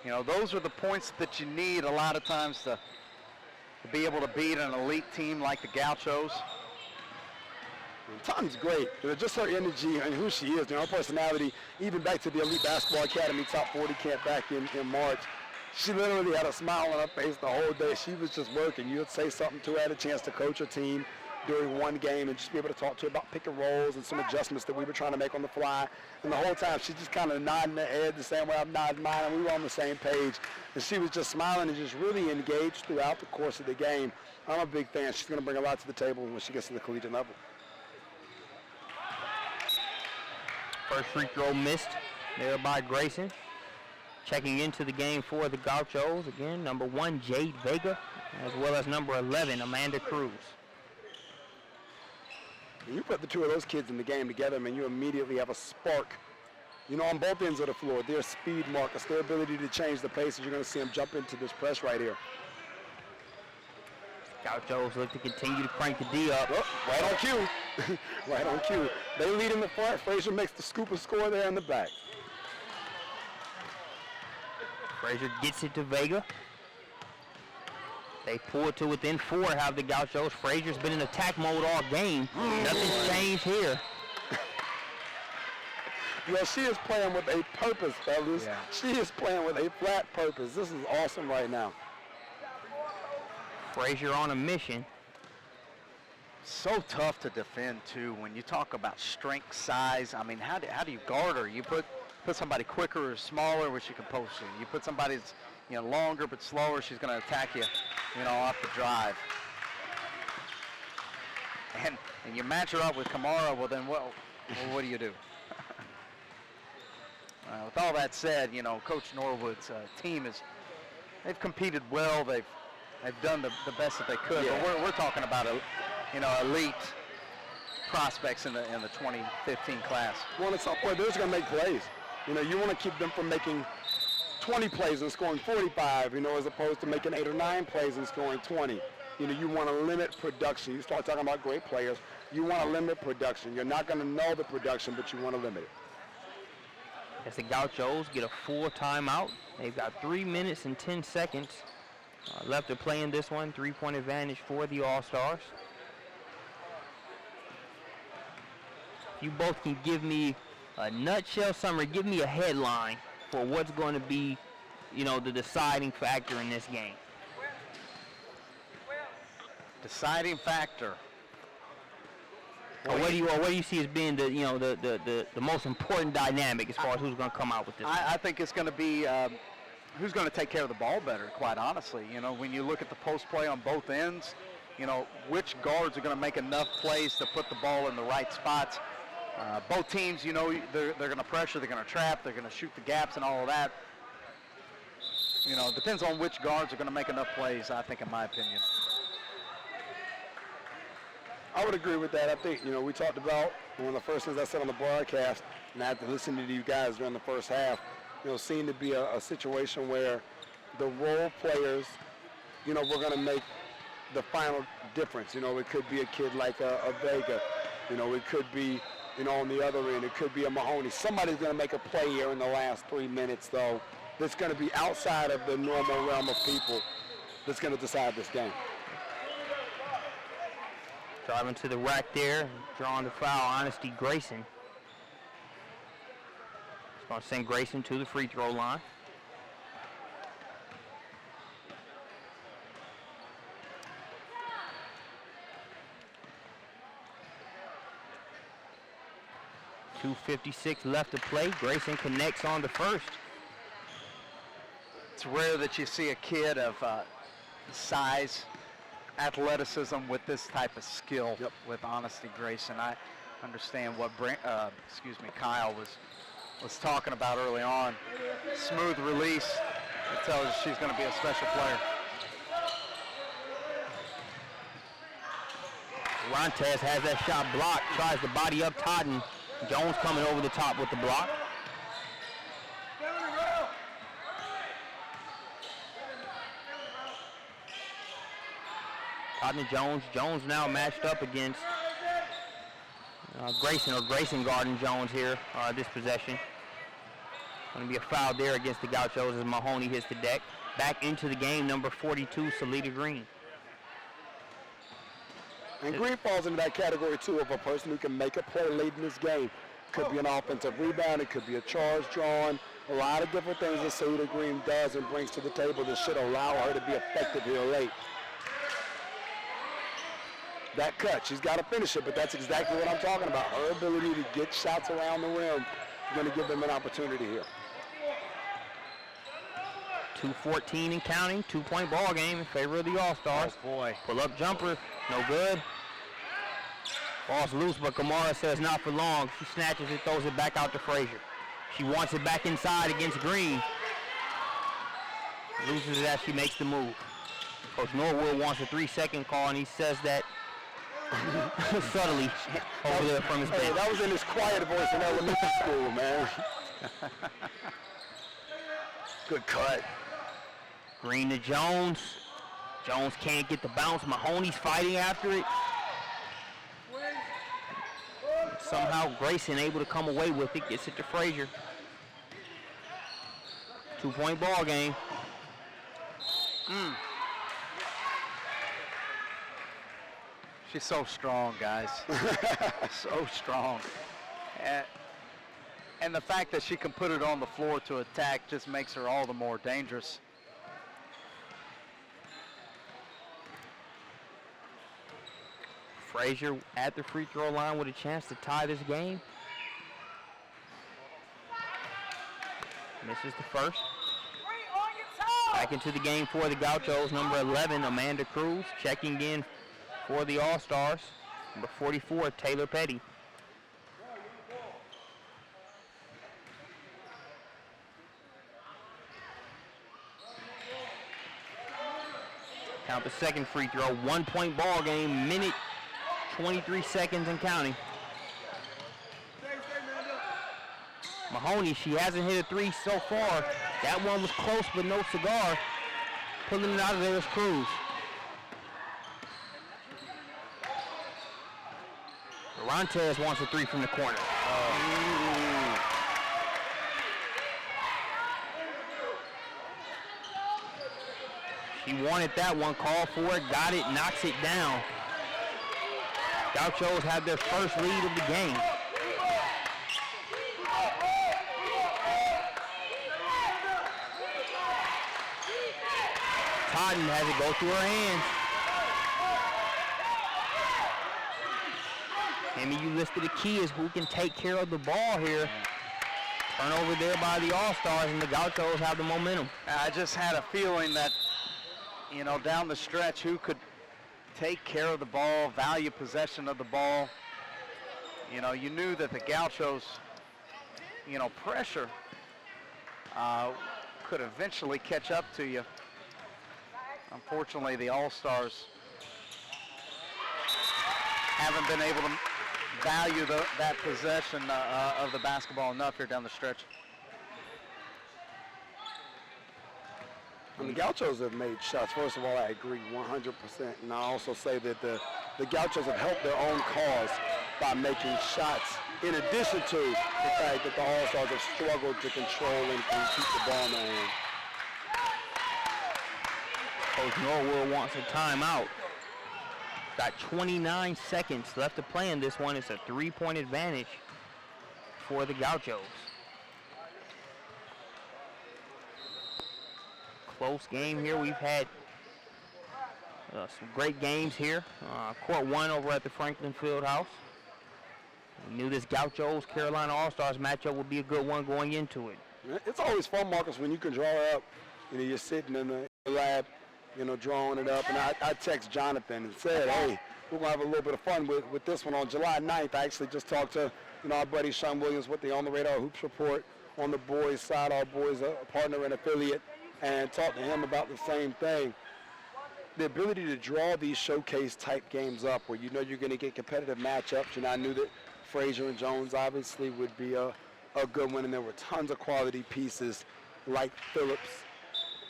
those are the points that you need a lot of times to be able to beat an elite team like the Gauchos. Taunton's great. Just her energy and who she is, her personality, even back to the Elite Basketball Academy Top 40 camp back in March. She literally had a smile on her face the whole day. She was just working. You'd say something to her, had a chance to coach her team during one game and just be able to talk to her about pick and rolls and some adjustments that we were trying to make on the fly. And the whole time she just kind of nodding her head the same way I'm nodding mine, and we were on the same page. And she was just smiling and just really engaged throughout the course of the game. I'm a big fan. She's going to bring a lot to the table when she gets to the collegiate level. First free throw missed there by Grayson. Checking into the game for the Gauchos, again, number 1, Jade Vega, as well as number 11, Amanda Cruz. When you put the two of those kids in the game together, man, you immediately have a spark. On both ends of the floor, their speed markers, their ability to change the pace, you're going to see them jump into this press right here. Gauchos look to continue to crank the D up. Oh, right on cue. Right on cue. They lead in the front. Frazier makes the scoop and score there in the back. Frazier gets it to Vega. They pull it to within 4, have the Gauchos. Frazier's been in attack mode all game. Nothing's changed here. Yeah, she is playing with a purpose, fellas. Yeah. She is playing with a flat purpose. This is awesome right now. Frazier on a mission. So tough to defend, too, when you talk about strength, size. I mean, how do you guard her? You put somebody quicker or smaller, which you can post you. You put somebody that's longer but slower, she's going to attack you, off the drive. And you match her up with Kamara, well, then what do you do? With all that said, Coach Norwood's team they've competed well. They've done the best that they could. Yeah. But we're talking about elite prospects in the 2015 class. Well, it's they're just going to make plays. You want to keep them from making 20 plays and scoring 45, as opposed to making 8 or 9 plays and scoring 20. You want to limit production. You start talking about great players, you want to limit production. You're not going to know the production, but you want to limit it. As the Gauchos get a full timeout. They've got 3 minutes and 10 seconds left to play in this one. 3-point advantage for the All-Stars. You both can give me a nutshell summary, give me a headline for what's going to be, the deciding factor in this game. Deciding factor. Or what do you see as being the most important dynamic as far as who's going to come out with this? I think it's going to be who's going to take care of the ball better, quite honestly. When you look at the post play on both ends, which guards are going to make enough plays to put the ball in the right spots. Both teams, they're going to pressure, they're going to trap, they're going to shoot the gaps and all of that. It depends on which guards are going to make enough plays, I think, in my opinion. I would agree with that. I think, we talked about one of the first things I said on the broadcast, and after listening to you guys during the first half, seemed to be a situation where the role players, we're going to make the final difference. It could be a kid like a Vega. It could be, on the other end, it could be a Mahoney. Somebody's going to make a play here in the last 3 minutes, though, that's going to be outside of the normal realm of people that's going to decide this game. Driving to the rack there, drawing the foul, Honesty Grayson. It's going to send Grayson to the free throw line. .256 left to play. Grayson connects on the first. It's rare that you see a kid of size, athleticism with this type of skill. Yep. With Honesty Grayson. I understand what Kyle was talking about early on. Smooth release. It tells you she's going to be a special player. Rontes has that shot blocked, tries to body up Totten. Jones coming over the top with the block. Totten and Jones. Jones now matched up against Grayson guarding Jones here, this possession. Going to be a foul there against the Gauchos as Mahoney hits the deck. Back into the game, number 42, Salida Green. And Green falls into that category, too, of a person who can make a play late in this game. Could be an offensive rebound. It could be a charge drawn. A lot of different things that SUVtv Green does and brings to the table that should allow her to be effective here late. That cut, she's got to finish it, but that's exactly what I'm talking about. Her ability to get shots around the rim is going to give them an opportunity here. 2:14 and counting, 2-point ball game in favor of the All-Stars. Oh boy. Pull-up jumper, no good. Ball's loose, but Kamara says not for long. She snatches it, throws it back out to Frazier. She wants it back inside against Green. Loses it as she makes the move. Coach Norwood wants a 3-second call, and he says that subtly over there from his bench. Hey, that was in his quiet voice in elementary school, man. Good cut. Green to Jones. Jones can't get the bounce. Mahoney's fighting after it. Somehow Grayson able to come away with it. Gets it to Frazier. 2-point ball game. She's so strong, guys. So strong. And the fact that she can put it on the floor to attack just makes her all the more dangerous. Frazier at the free throw line with a chance to tie this game. Misses the first. Back into the game for the Gauchos, number 11, Amanda Cruz, checking in for the All-Stars. Number 44, Taylor Petty. Count the second free throw. 1-point ball game, minute 23 seconds and counting. Mahoney, she hasn't hit a three so far. That one was close, but no cigar. Pulling it out of there is Cruz. Durantes wants a three from the corner. She wanted that one, called for it, got it, knocks it down. Gauchos have their first lead of the game. Totten has it go through her hands. Amy, you listed the key is who can take care of the ball here. Turnover there by the All-Stars, and the Gauchos have the momentum. I just had a feeling that, you know, down the stretch, who could take care of the ball, value possession of the ball. You know, you knew that the Gauchos, you know, pressure could eventually catch up to you. Unfortunately, the All-Stars haven't been able to value that possession of the basketball enough here down the stretch. And the Gauchos have made shots. First of all, I agree 100%. And I also say that the Gauchos have helped their own cause by making shots, in addition to the fact that the All-Stars have struggled to control and keep the ball in their hand. Coach Norwood wants a timeout. Got 29 seconds left to play in this one. It's a 3-point advantage for the Gauchos. Close game here. We've had some great games here. Court 1 over at the Franklin Fieldhouse. We knew this Gauchos Carolina All-Stars matchup would be a good one going into it. It's always fun, Marcus, when you can draw up. You know, you're sitting in the lab, you know, drawing it up. And I text Jonathan and said, hey, we're going to have a little bit of fun with this one on July 9th. I actually just talked to, you know, our buddy Sean Williams with the On the Radar Hoops Report on the boys' side. Our boys are a partner and affiliate, and talked to him about the same thing. The ability to draw these showcase-type games up where you know you're going to get competitive matchups. And I knew that Frazier and Jones obviously would be a good one, and there were tons of quality pieces like Phillips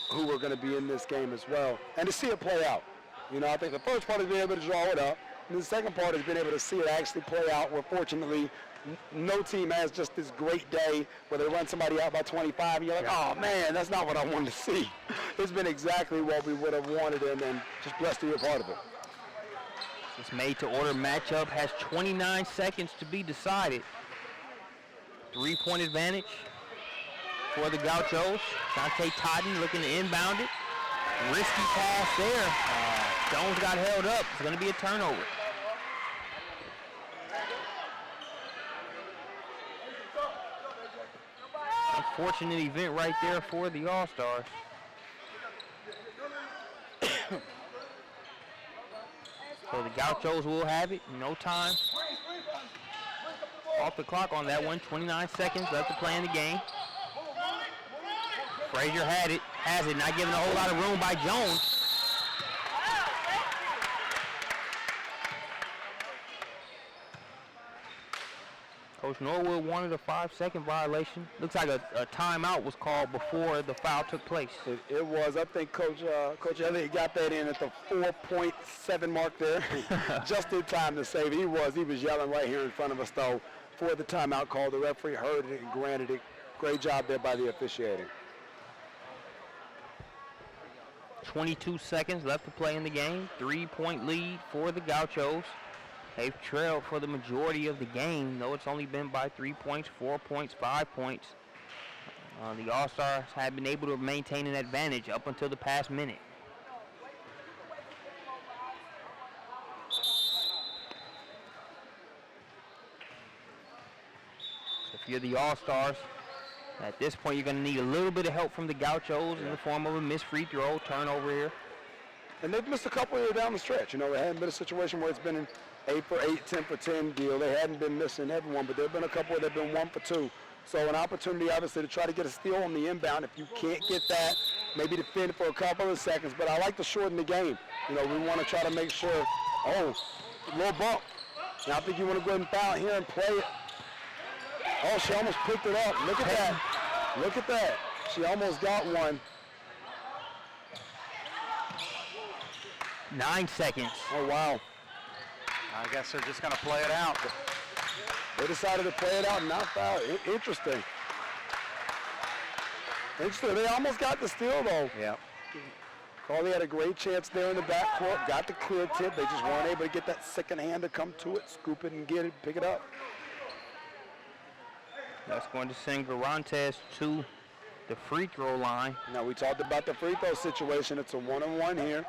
who were going to be in this game as well. And to see it play out. You know, I think the first part is being able to draw it up, and the second part is being able to see it actually play out, where fortunately no team has just this great day where they run somebody out by 25 and you're like, oh man, that's not what I wanted to see. It's been exactly what we would have wanted, and just blessed to be a part of it. This made-to-order matchup has 29 seconds to be decided. 3-point advantage for the Gauchos. Dante Totten looking to inbound it. Risky pass there. Jones got held up. It's going to be a turnover. Unfortunate event right there for the All-Stars. So the Gauchos will have it. No time off the clock on that one. 29 seconds left to play in the game. Frazier has it, not given a whole lot of room by Jones. Coach Norwood wanted a 5-second violation. Looks like a timeout was called before the foul took place. It was. I think Coach Elliott got that in at the 4.7 mark there. Just in time to save it. He was yelling right here in front of us, though, for the timeout call. The referee heard it and granted it. Great job there by the officiating. 22 seconds left to play in the game. 3-point lead for the Gauchos. They've trailed for the majority of the game, though it's only been by 3 points, 4 points, 5 points. The All-Stars have been able to maintain an advantage up until the past minute. So if you're the All-Stars, at this point you're going to need a little bit of help from the Gauchos in the form of a missed free throw, turnover here. And they've missed a couple here down the stretch. You know, it hadn't been a situation where it's been an 8 for 8, 10 for 10 deal. They hadn't been missing everyone, but there have been a couple where they've been 1 for 2. So an opportunity, obviously, to try to get a steal on the inbound. If you can't get that, maybe defend for a couple of seconds. But I like to shorten the game. You know, we want to try to make sure, a little bump. Now I think you want to go ahead and foul here and play it. Oh, she almost picked it up. Look at that. Look at that. She almost got one. 9 seconds. Oh, wow. I guess they're just going to play it out. They decided to play it out and not foul. Interesting. They almost got the steal, though. Yeah. Carly had a great chance there in the backcourt. Got the clear tip. They just weren't able to get that second hand to come to it, scoop it, and get it, pick it up. That's going to send Garantes to the free throw line. Now, we talked about the free throw situation. It's a 1-on-1 here.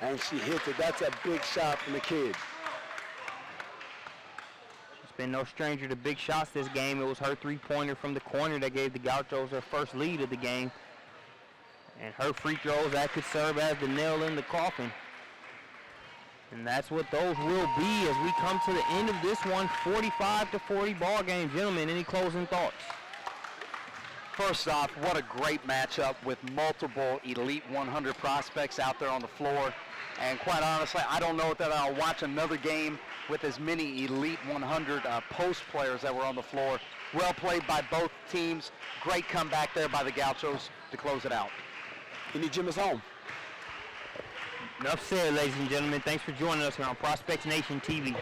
And she hits it. That's a big shot from the kid. She's been no stranger to big shots this game. It was her three-pointer from the corner that gave the Gauchos their first lead of the game. And her free throws, that could serve as the nail in the coffin. And that's what those will be as we come to the end of this one, 45-40 ball game. Gentlemen, any closing thoughts? First off, what a great matchup with multiple Elite 100 prospects out there on the floor. And quite honestly, I don't know that I'll watch another game with as many Elite 100 post players that were on the floor. Well played by both teams. Great comeback there by the Gauchos to close it out. Any gym is home. Enough said, ladies and gentlemen. Thanks for joining us here on Prospects Nation TV.